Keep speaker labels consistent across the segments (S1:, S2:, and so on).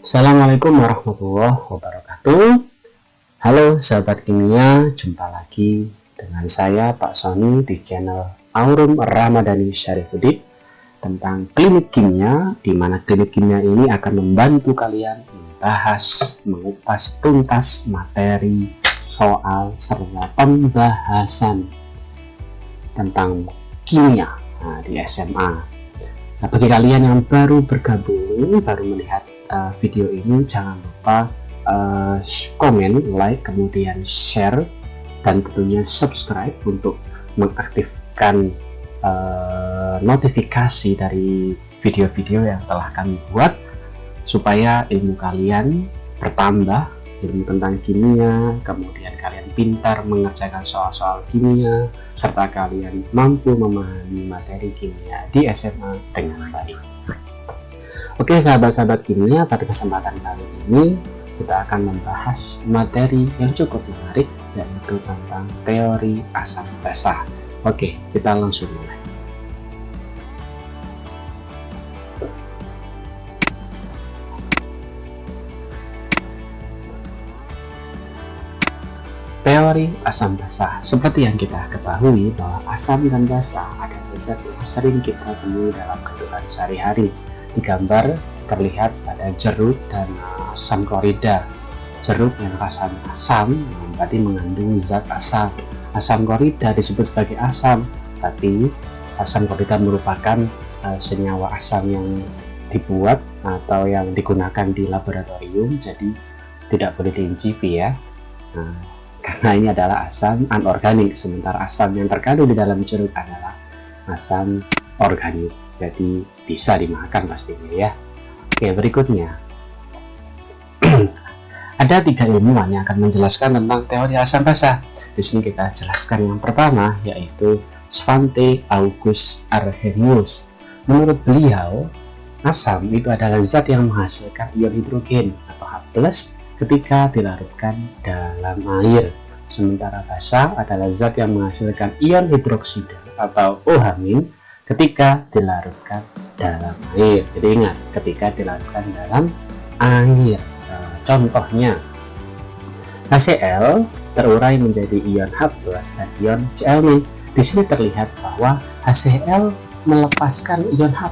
S1: Assalamualaikum warahmatullahi wabarakatuh. Halo sahabat kimia, jumpa lagi dengan saya Pak Sony di channel Aurum Ramadhani Syarifuddin tentang klinik kimia, di mana klinik kimia ini akan membantu kalian membahas, mengupas tuntas materi, soal, serta pembahasan tentang kimia di SMA. Nah, bagi kalian yang baru bergabung, baru melihat video ini, jangan lupa komen, like, kemudian share, dan tentunya subscribe untuk mengaktifkan notifikasi dari video-video yang telah kami buat, supaya ilmu kalian bertambah, ilmu tentang kimia, kemudian kalian pintar mengerjakan soal-soal kimia, serta kalian mampu memahami materi kimia di SMA dengan baik. Oke sahabat-sahabat kimia, pada kesempatan kali ini kita akan membahas materi yang cukup menarik, yaitu tentang teori asam basah. Oke, kita langsung mulai. Teori asam basah. Seperti yang kita ketahui bahwa asam dan basah adalah zat yang sering kita temui dalam kehidupan sehari-hari. Di gambar terlihat pada jeruk dan asam klorida. Jeruk yang rasanya asam berarti mengandung zat asam. Asam klorida disebut sebagai asam, tapi asam klorida merupakan senyawa asam yang dibuat atau yang digunakan di laboratorium, jadi tidak boleh diincipi ya. Karena ini adalah asam anorganik, sementara asam yang terkandung di dalam jeruk adalah asam organik, jadi bisa dimakan pastinya ya. Oke, berikutnya ada 3 ilmuwan yang akan menjelaskan tentang teori asam basah. Di sini kita jelaskan yang pertama, yaitu Svante August Arrhenius. Menurut beliau, asam itu adalah zat yang menghasilkan ion hidrogen atau H+ ketika dilarutkan dalam air, sementara basah adalah zat yang menghasilkan ion hidroksida atau OH- ketika dilarutkan dalam air. Jadi ingat, ketika dilarutkan dalam air. Contohnya HCl terurai menjadi ion H+ dan ion Cl-. Di sini terlihat bahwa HCl melepaskan ion H+.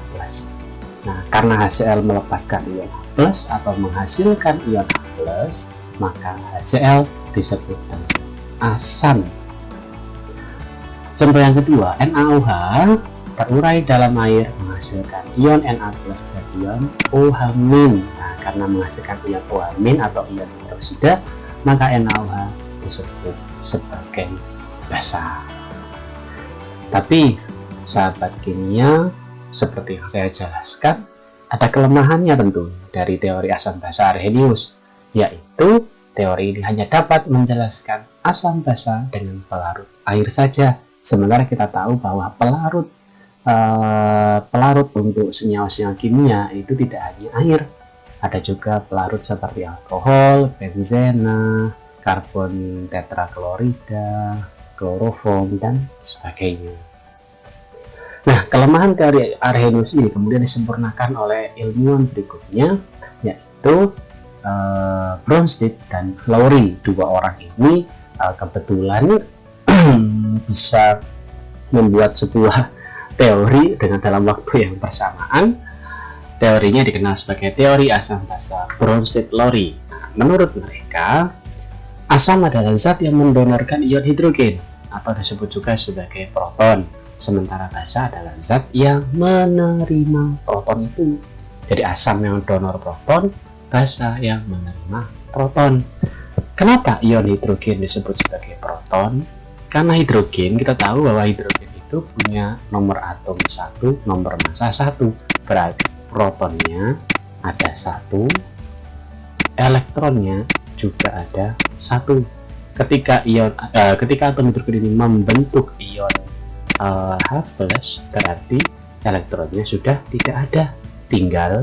S1: Nah, karena HCl melepaskan ion H+ atau menghasilkan ion H+, maka HCl disebut dengan asam. Contoh yang kedua, NaOH terurai dalam air menghasilkan ion Na+ dan ion OH-. Nah, karena menghasilkan ion OH- atau ion hidroksida, maka NaOH disebut sebagai basah. Tapi sahabat kimia, seperti yang saya jelaskan, ada kelemahannya tentu dari teori asam basah Arrhenius, yaitu teori ini hanya dapat menjelaskan asam basah dengan pelarut air saja. Sementara kita tahu bahwa pelarut untuk senyawa-senyawa kimia itu tidak hanya air, ada juga pelarut seperti alkohol, benzena, karbon tetraklorida, kloroform, dan sebagainya. Nah, kelemahan teori Arrhenius ini kemudian disempurnakan oleh ilmuwan berikutnya, yaitu Bronsted dan Lowry. Dua orang ini kebetulan bisa membuat sebuah teori dengan dalam waktu yang bersamaan. Teorinya dikenal sebagai teori asam basah Bronsted-Lowry. Nah, menurut mereka, asam adalah zat yang mendonorkan ion hidrogen atau disebut juga sebagai proton, sementara basah adalah zat yang menerima proton itu. Jadi asam yang donor proton, basah yang menerima proton. Kenapa ion hidrogen disebut sebagai proton? Karena hidrogen, kita tahu bahwa hidrogen itu punya nomor atom 1, nomor massa 1. Berarti protonnya ada 1, elektronnya juga ada 1. Ketika atom hidrogen ini membentuk ion H+, berarti elektronnya sudah tidak ada, tinggal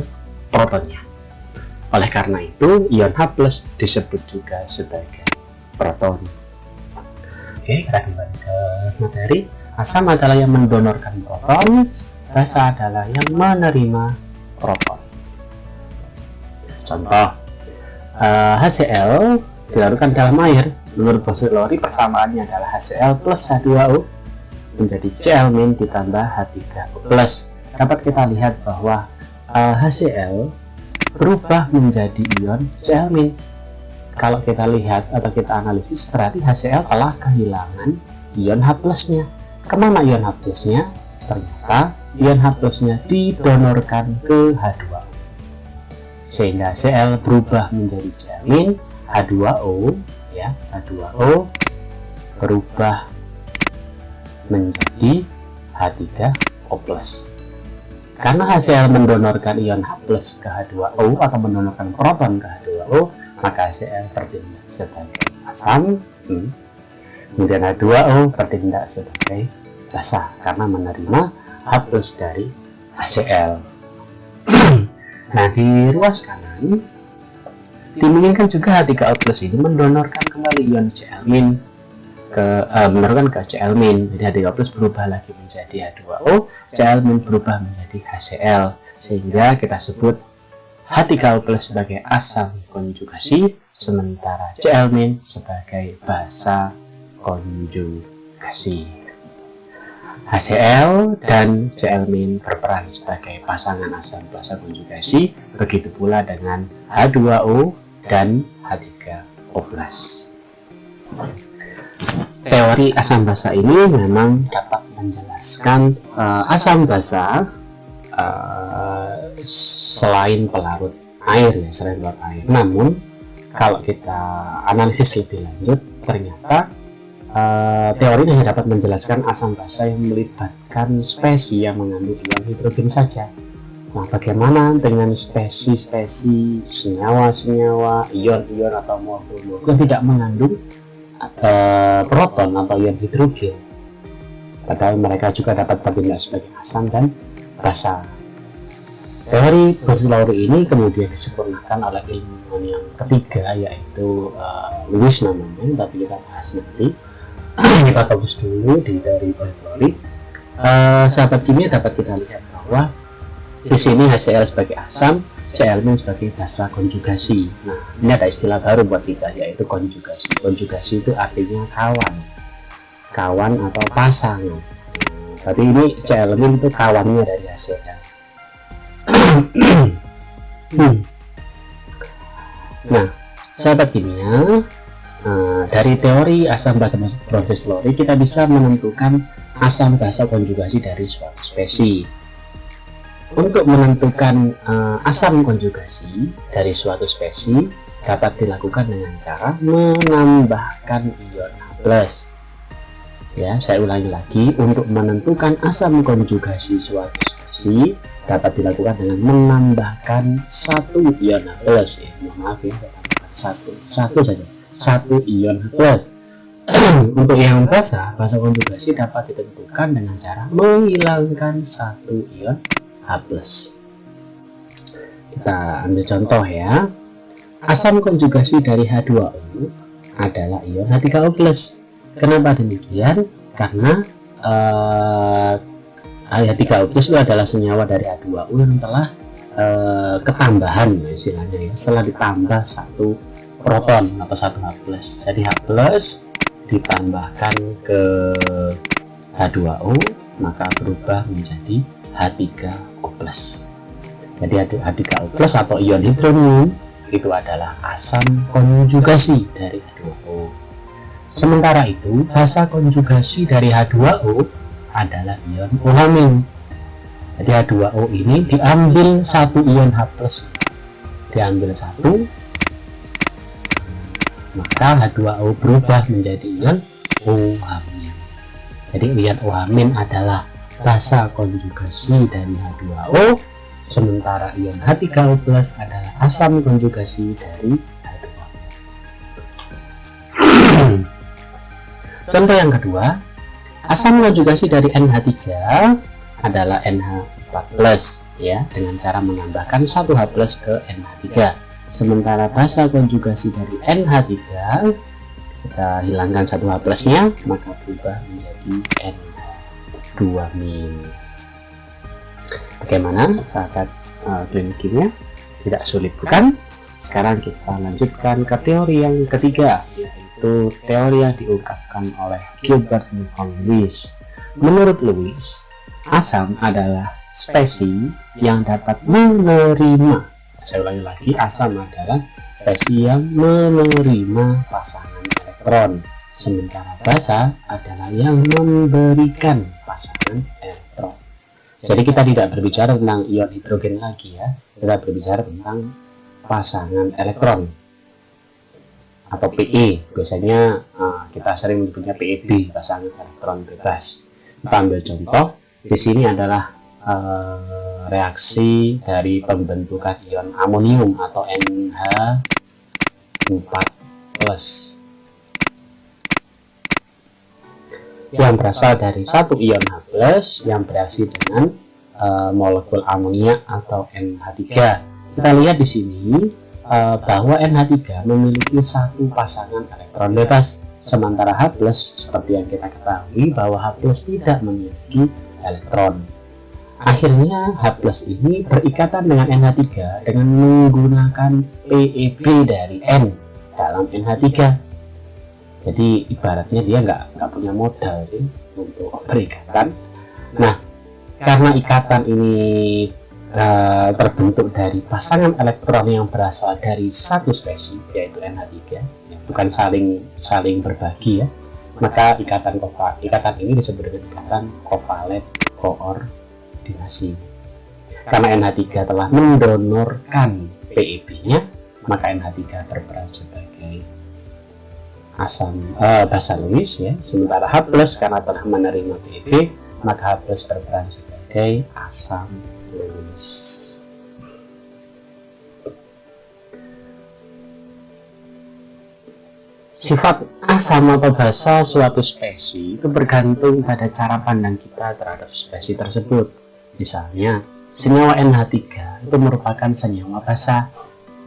S1: protonnya. Oleh karena itu, ion H+ disebut juga sebagai proton. Oke, kita kembali ke materi. Asam adalah yang mendonorkan proton, basah adalah yang menerima proton. Contoh, HCl dilarutkan dalam air. Menurut proses Lowry, persamaannya adalah HCl plus H2O menjadi Cl- ditambah H3O+. Dapat kita lihat bahwa HCl berubah menjadi ion Cl-. Kalau kita lihat atau kita analisis, berarti HCl telah kehilangan ion H+-nya. Kemana ion H+-nya? Ternyata ion H+-nya didonorkan ke H2O. Sehingga Cl berubah menjadi Cl-, H2O ya, H2O berubah menjadi H3O+. Karena HCl mendonorkan ion H+ ke H2O atau mendonorkan proton ke H2O, maka HCl bertindak sebagai asam, kemudian H2O bertindak sebagai basa karena menerima H+ dari HCl. Nah, di ruas kanan dimungkinkan juga H3O+ ini mendonorkan kembali ion Cl- mendonorkan ke Cl-. Jadi H3O+ berubah lagi menjadi H2O, Cl- berubah menjadi HCl, sehingga kita sebut H3O+ sebagai asam konjugasi, sementara Cl- sebagai basa konjugasi. HCl dan Cl- berperan sebagai pasangan asam basa konjugasi, begitu pula dengan H2O dan H3O+. Teori asam basa ini memang dapat menjelaskan asam basa selain pelarut air ya, selain pelarut air. Namun kalau kita analisis lebih lanjut, ternyata teori ini dapat menjelaskan asam basa yang melibatkan spesies yang mengandung ion hidrogen saja. Nah, bagaimana dengan spesies-spesies senyawa-senyawa, ion-ion atau molekul-molekul yang tidak mengandung proton atau ion hidrogen? Padahal mereka juga dapat bertindak sebagai asam dan basa. Teori Brusselowry ini kemudian disempurnakan oleh ilmuwan yang ketiga, yaitu Lewis namanya, tapi kita bahas nanti. Kita fokus dulu di teori Brusselowry. Sahabat kimia, dapat kita lihat bahwa di sini HCl sebagai asam, Cl- sebagai basa konjugasi. Nah, ini ada istilah baru buat kita, yaitu konjugasi. Konjugasi itu artinya kawan atau pasangan. Berarti ini Cl- itu kawannya dari HCl. Nah, sahabat kimia, dari teori asam basa Brusselowry kita bisa menentukan asam basa konjugasi dari suatu spesies. Untuk menentukan asam konjugasi dari suatu spesies dapat dilakukan dengan cara menambahkan ion H+. Ya, saya ulangi lagi, untuk menentukan asam konjugasi suatu spesies dapat dilakukan dengan menambahkan satu ion H+. Maaf ya, satu saja. Satu ion H+. Untuk yang basa konjugasi dapat ditentukan dengan cara menghilangkan satu ion H+. Kita ambil contoh ya. Asam konjugasi dari H2O adalah ion H3O+. Kenapa demikian? Karena H3O+ itu adalah senyawa dari H2O yang telah ketambahan ya, istilahnya ya, setelah ditambah satu proton atau satu H+. Jadi H+ ditambahkan ke H2O maka berubah menjadi H3O+. Jadi H3O+ atau ion hidrogen itu adalah asam konjugasi dari H2O. Sementara itu, basa konjugasi dari H2O adalah ion OH-. Jadi H2O ini diambil satu ion H+, diambil satu, maka H2O berubah menjadi ion OH-. Jadi ion OH- adalah basa konjugasi dari H2O, sementara ion H3O+ adalah asam konjugasi dari H2O. Contoh yang kedua, asam konjugasi dari NH3 adalah NH4+, ya, dengan cara menambahkan satu H+ ke NH3. Sementara basa konjugasi dari NH3, kita hilangkan satu H+-nya, maka berubah menjadi NH2-. Bagaimana sahabat klinik kimia? Tidak sulit bukan? Sekarang kita lanjutkan ke teori yang ketiga, yaitu teori yang diungkapkan oleh Gilbert Newton Lewis. Menurut Lewis, asam adalah spesies yang dapat menerima, saya ulangi lagi, asam adalah spesies yang menerima pasangan elektron, sementara basa adalah yang memberikan pasangan elektron. Jadi kita tidak berbicara tentang ion hidrogen lagi ya, kita berbicara tentang pasangan elektron atau PE. Biasanya kita sering menyebutnya PEB, pasangan elektron bebas. Kita ambil contoh, di sini adalah reaksi dari pembentukan ion amonium atau NH4+ yang berasal dari satu ion H+ yang bereaksi dengan molekul amonia atau NH3. Kita lihat di sini bahwa NH3 memiliki satu pasangan elektron bebas, sementara H+ seperti yang kita ketahui bahwa H+ tidak memiliki elektron. Akhirnya H+ ini berikatan dengan NH3 dengan menggunakan PEB dari N dalam NH3. Jadi ibaratnya dia nggak punya modal sih untuk berikatan. Nah, karena ikatan ini terbentuk dari pasangan elektron yang berasal dari satu spesies, yaitu NH3, ya, bukan saling berbagi ya, maka ikatan ini disebut dengan ikatan kovalen koordinasi. Karena NH3 telah mendonorkan PEB-nya, maka NH3 berperan sebagai asam basa Lewis ya, sementara H+ karena telah menerima PEB, maka H+ berperan sebagai asam Lewis. Sifat asam atau basa suatu spesies itu bergantung pada cara pandang kita terhadap spesies tersebut. Misalnya, senyawa NH3 itu merupakan senyawa basa.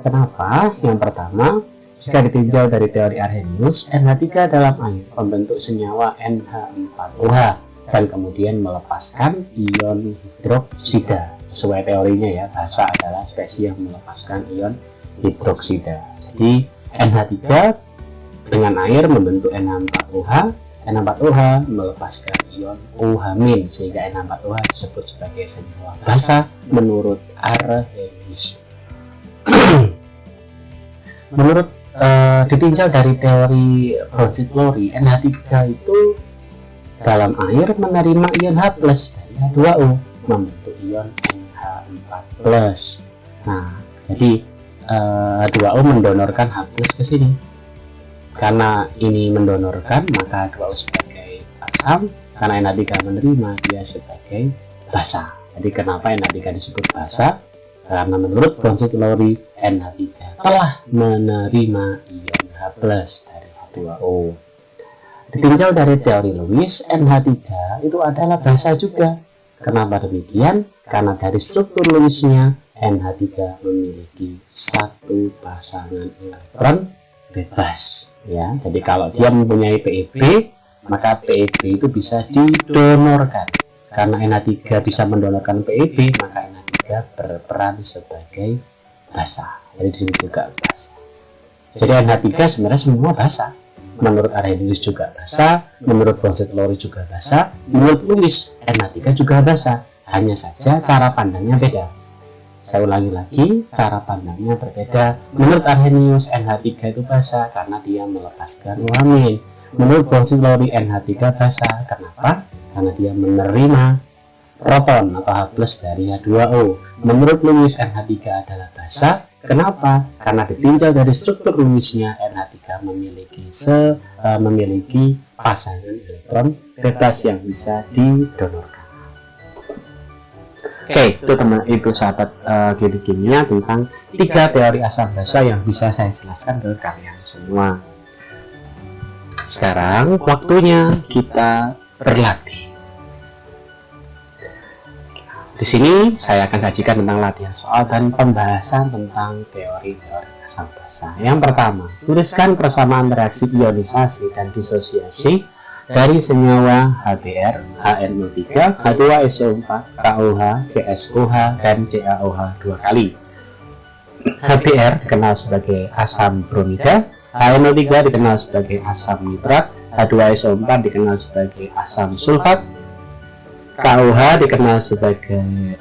S1: Kenapa? Yang pertama, jika ditinjau dari teori Arrhenius, NH3 dalam air membentuk senyawa NH4OH dan kemudian melepaskan ion hidroksida. Sesuai teorinya ya, basa adalah spesies yang melepaskan ion hidroksida. Jadi NH3 dengan air membentuk NH4OH, NH4OH melepaskan ion OH- sehingga NH4OH disebut sebagai senyawa basa menurut Arrhenius. Menurut ditinjau dari teori Broglie-Lowry, NH3 itu dalam air menerima ion H+ dari H2O membentuk ion NH4+. Nah, jadi H2O mendonorkan H+ ke sini. Karena ini mendonorkan, maka H2O sebagai asam, karena NH3 menerima, dia sebagai basa. Jadi kenapa NH3 disebut basa? Karena menurut Broglie-Lowry, NH3 telah menerima ion H+ dari H2O. Ditinjau dari teori Lewis, NH3 itu adalah basa juga. Kenapa demikian? Karena dari struktur Lewisnya, NH3 memiliki satu pasangan elektron bebas. Ya, jadi kalau dia mempunyai PEB, maka PEB itu bisa didonorkan. Karena NH3 bisa mendonorkan PEB, maka NH3 berperan sebagai basa. Jadi disini juga basa. Jadi NH3 sebenarnya semua basa. Menurut Arrhenius juga basa, menurut Broglie-Lowry juga basa, menurut Lewis NH3 juga basa. Hanya saja cara pandangnya beda. Saya ulangi lagi, cara pandangnya berbeda. Menurut Arrhenius, NH3 itu basa karena dia melepaskan OH-. Menurut Broglie-Lowry, NH3 basa. Kenapa? Karena dia menerima proton atau H+ dari H2O. Menurut Lewis, NH3 adalah basa. Kenapa? Karena ditinjau dari struktur Lewisnya, NH3 memiliki pasangan elektron bebas yang bisa didonorkan. Oke, itu sahabat kimia tentang 3 teori asam basa yang bisa saya jelaskan ke kalian semua. Sekarang waktunya kita berlatih. Di sini saya akan sajikan tentang latihan soal dan pembahasan tentang teori-teori asam basa. Yang pertama, tuliskan persamaan reaksi ionisasi dan disosiasi dari senyawa HBr, HNO3, H2SO4, KOH, CSOH, dan CaOH 2 kali. HBr dikenal sebagai asam bromida, HNO3 dikenal sebagai asam nitrat, H2SO4 dikenal sebagai asam sulfat, KOH dikenal sebagai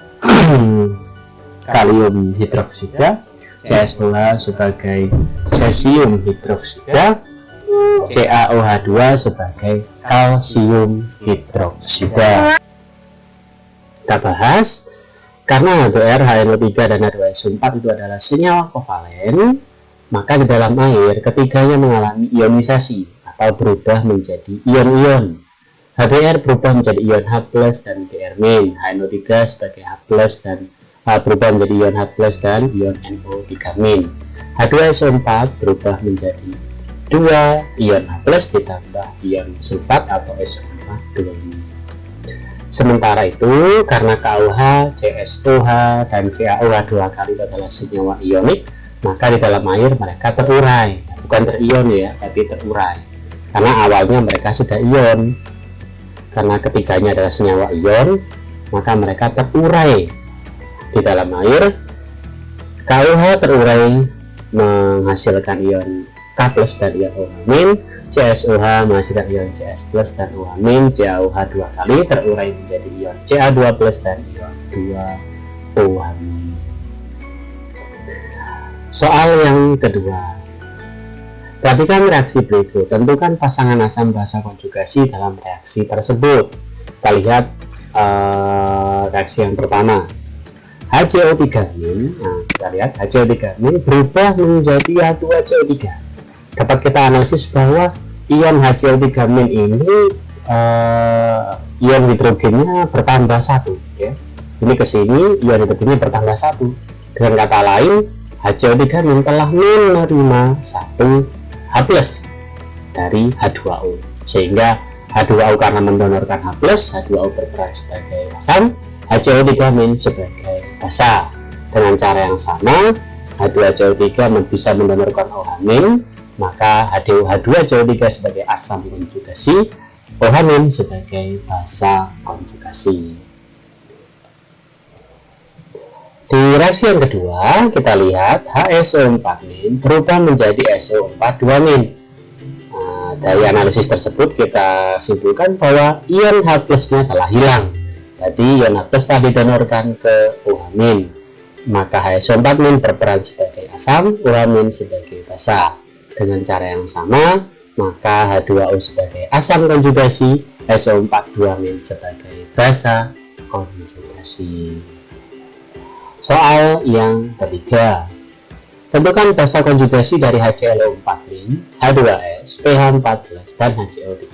S1: kalium hidroksida, CSOH sebagai cesium hidroksida, CaOH2 sebagai kalsium hidroksida. Kita bahas, karena HBr, HNO3 dan H2SO4 itu adalah senyawa kovalen, maka di dalam air ketiganya mengalami ionisasi atau berubah menjadi ion-ion. HBr berubah menjadi ion H+ dan Br-, HNO3 sebagai H+ dan berubah menjadi ion H+ dan ion NO3-. H2SO4 berubah menjadi 2 ion H+ ditambah ion sulfat atau SO4 2. Sementara itu, karena KOH, CSOH, dan CaOH dua kali adalah senyawa ionik, maka di dalam air mereka terurai, bukan terion ya, tapi terurai. Karena awalnya mereka sudah ion. Karena ketiganya adalah senyawa ion, maka mereka terurai di dalam air. KOH terurai menghasilkan ion K+ dan ion OH-, CSOH menghasilkan ion CS+ dan OH-, CaOH dua kali terurai menjadi ion Ca2+ dan ion 2OH-. Soal yang kedua, perhatikan reaksi berikut, tentukan pasangan asam basa konjugasi dalam reaksi tersebut. Kita lihat reaksi yang pertama, HCO3-. Nah, kita lihat HCO3- berubah menjadi H2CO3. Dapat kita analisis bahwa ion HCO3- ini ion hidrogennya bertambah 1 ya. Ini ke sini ion hidrogennya bertambah 1. Dengan kata lain, HCO3- telah menerima 1 H+ dari H2O, sehingga H2O karena mendonorkan H+, H2O berperan sebagai asam, HCO3- sebagai basa. Dengan cara yang sama, H2CO3 bisa mendonorkan OH-, maka H2CO3 sebagai asam konjugasi, OH- sebagai basa konjugasi. Di reaksi yang kedua, kita lihat HSO4- berubah menjadi SO4-2-. Nah, dari analisis tersebut kita simpulkan bahwa ion H+-nya telah hilang. Jadi ion H+ telah didonorkan ke OH-, maka HSO4- berperan sebagai asam, OH- sebagai basa. Dengan cara yang sama, maka H2O sebagai asam konjugasi, SO4-2- sebagai basa konjugasi. Soal yang ketiga, tentukan basa konjugasi dari HClO4-, H2S, pH14, dan HCO3-.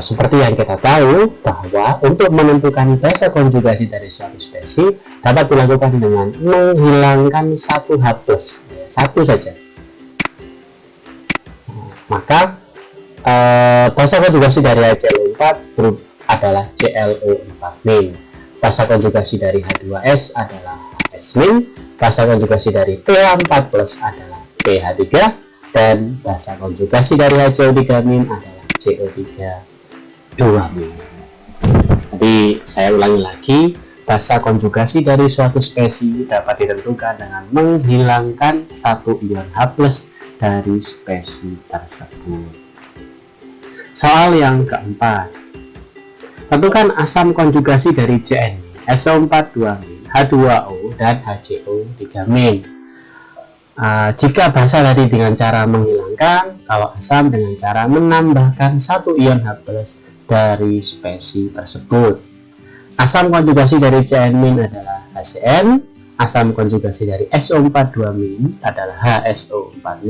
S1: Seperti yang kita tahu bahwa untuk menentukan basa konjugasi dari suatu spesies dapat dilakukan dengan menghilangkan satu H+, satu saja. Maka basa konjugasi dari HClO4 adalah ClO4-. Basa konjugasi dari H2S adalah HS-. Basa konjugasi dari pH4+ adalah pH3, dan basa konjugasi dari HCO3- adalah CO3-2-. Jadi saya ulangi lagi, basa konjugasi dari suatu spesies dapat ditentukan dengan menghilangkan satu ion H+ dari spesies tersebut. Soal yang keempat, tentukan asam konjugasi dari CN, SO4-2-, H2O, dan HCO3-. Jika basa tadi dengan cara menghilangkan, kalau asam dengan cara menambahkan satu ion H+ dari spesies tersebut. Asam konjugasi dari CN- adalah HCN, asam konjugasi dari SO4-2- adalah HSO4-,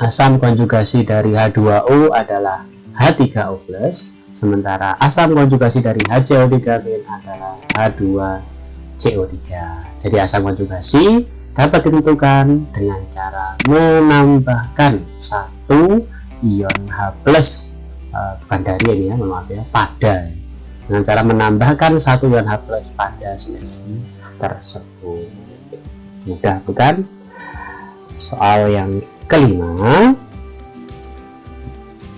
S1: asam konjugasi dari H2O adalah H3O+, sementara asam konjugasi dari HCO3- adalah H2CO3. Jadi asam konjugasi dapat ditentukan dengan cara menambahkan satu ion H+, bukan dari ini ya, maaf ya, pada, dengan cara menambahkan satu ion H+ pada spesies tersebut. Mudah bukan? Soal yang kelima,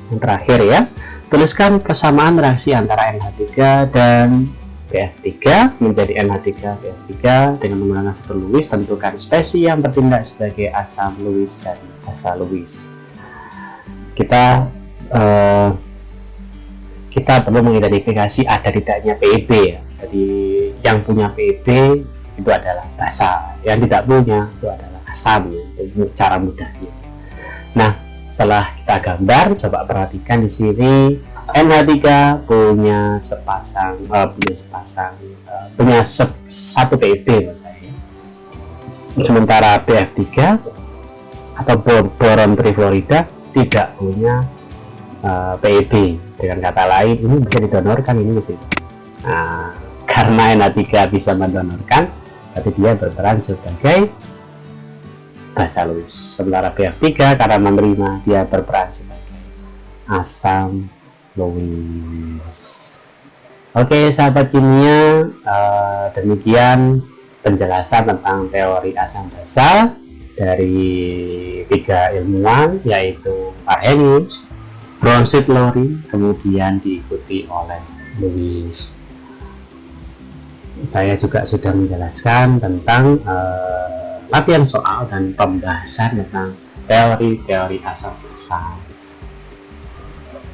S1: yang terakhir ya, tuliskan persamaan reaksi antara NH3 dan BF3 menjadi NH3BF3 dengan menggunakan struktur Lewis. Tentukan spesies yang bertindak sebagai asam Lewis dan basa Lewis. Kita perlu mengidentifikasi ada tidaknya PEB ya. Jadi yang punya PEB itu adalah basa, yang tidak punya itu adalah asam ya. Itu cara mudahnya. Nah, setelah kita gambar, coba perhatikan di sini NH3 punya satu PEB saya. Sementara BF3 atau boron trifluorida tidak punya PEB. Dengan kata lain, ini bisa didonorkan ini di sini. Nah, karena NH3 bisa mendonorkan, berarti dia berperan sebagai basa Lewis. Sementara BF3 karena menerima, dia berperan sebagai asam Lewis. Oke, sahabat kimia, demikian penjelasan tentang teori asam basa dari 3 ilmuwan, yaitu Arrhenius, Bronsted Lowry, kemudian diikuti oleh Lewis. Saya juga sudah menjelaskan tentang latihan soal dan pembahasan tentang teori-teori asam basa.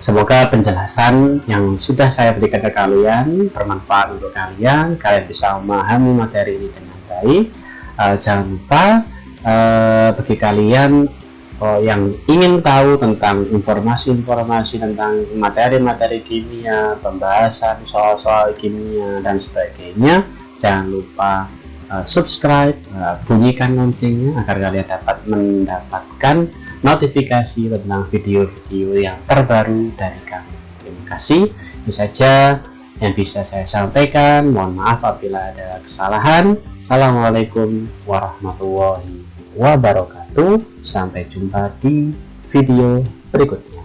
S1: Semoga penjelasan yang sudah saya berikan ke kalian bermanfaat untuk kalian. Kalian bisa memahami materi ini dengan baik. Jangan lupa bagi kalian yang ingin tahu tentang informasi-informasi tentang materi-materi kimia, pembahasan soal-soal kimia dan sebagainya, jangan lupa subscribe, bunyikan loncengnya agar kalian dapat mendapatkan notifikasi tentang video-video yang terbaru dari kami. Terima kasih. Ini saja yang bisa saya sampaikan. Mohon maaf apabila ada kesalahan. Assalamualaikum warahmatullahi wabarakatuh. Sampai jumpa di video berikutnya.